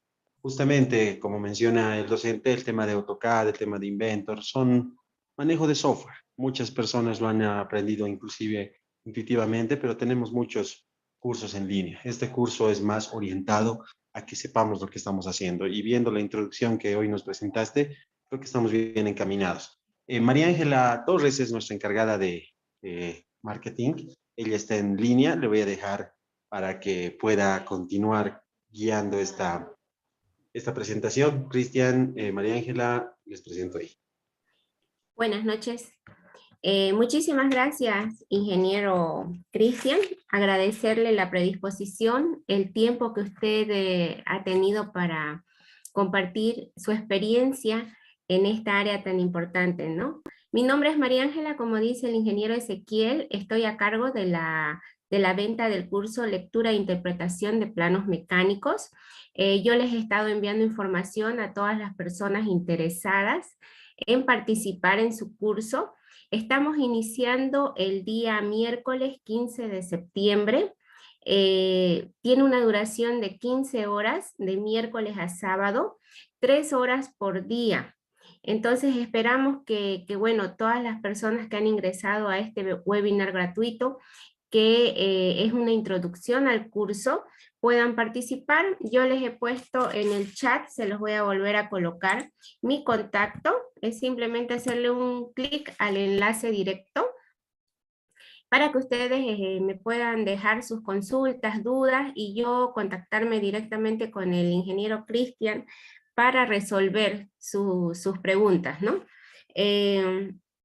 justamente, como menciona el docente, el tema de AutoCAD, el tema de Inventor, son manejo de software. Muchas personas lo han aprendido inclusive intuitivamente, pero tenemos muchos cursos en línea. Este curso es más orientado a que sepamos lo que estamos haciendo. Y viendo la introducción que hoy nos presentaste, creo que estamos bien encaminados. María Ángela Torres es nuestra encargada de marketing. Ella está en línea. Le voy a dejar para que pueda continuar guiando esta presentación. Cristian, María Ángela, les presento ahí. Buenas noches. Muchísimas gracias, ingeniero Cristian. Agradecerle la predisposición, el tiempo que usted ha tenido para compartir su experiencia en esta área tan importante, ¿no? Mi nombre es María Ángela, como dice el ingeniero Ezequiel, estoy a cargo de la venta del curso Lectura e Interpretación de Planos Mecánicos. Yo les he estado enviando información a todas las personas interesadas en participar en su curso. Estamos iniciando el día miércoles 15 de septiembre. Tiene una duración de 15 horas, de miércoles a sábado, 3 horas por día. Entonces esperamos que bueno, todas las personas que han ingresado a este webinar gratuito, que es una introducción al curso, puedan participar. Yo les he puesto en el chat, se los voy a volver a colocar, mi contacto. Es simplemente hacerle un clic al enlace directo para que ustedes me puedan dejar sus consultas, dudas, y yo contactarme directamente con el ingeniero Cristian para resolver sus preguntas, ¿no?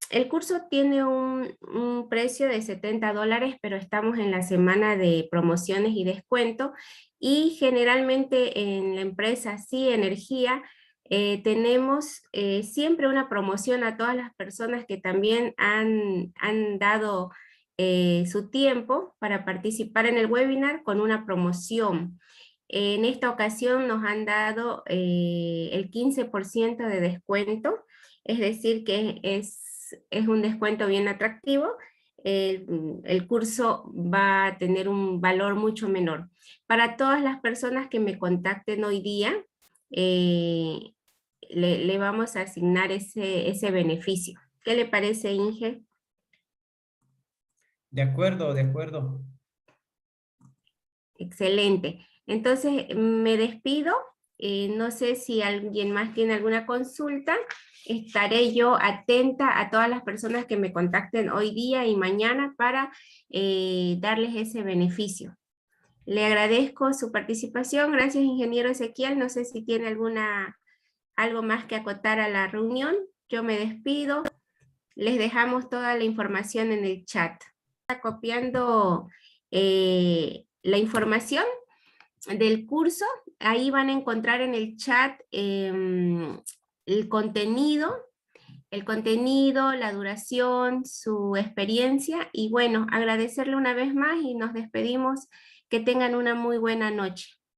El curso tiene un precio de $70, pero estamos en la semana de promociones y descuento, y generalmente en la empresa Sí Energía tenemos siempre una promoción a todas las personas que también han dado su tiempo para participar en el webinar con una promoción. En esta ocasión nos han dado el 15% de descuento, es decir que es un descuento bien atractivo. El curso va a tener un valor mucho menor. Para todas las personas que me contacten hoy día, le vamos a asignar ese beneficio. ¿Qué le parece, Inge? De acuerdo, de acuerdo. Excelente. Entonces me despido. No sé si alguien más tiene alguna consulta. Estaré yo atenta a todas las personas que me contacten hoy día y mañana para darles ese beneficio. Le agradezco su participación. Gracias, ingeniero Ezequiel. No sé si tiene algo más que acotar a la reunión. Yo me despido. Les dejamos toda la información en el chat. Está copiando la información del curso. Ahí van a encontrar en el chat el contenido, la duración, su experiencia, y bueno, agradecerle una vez más y nos despedimos. Que tengan una muy buena noche.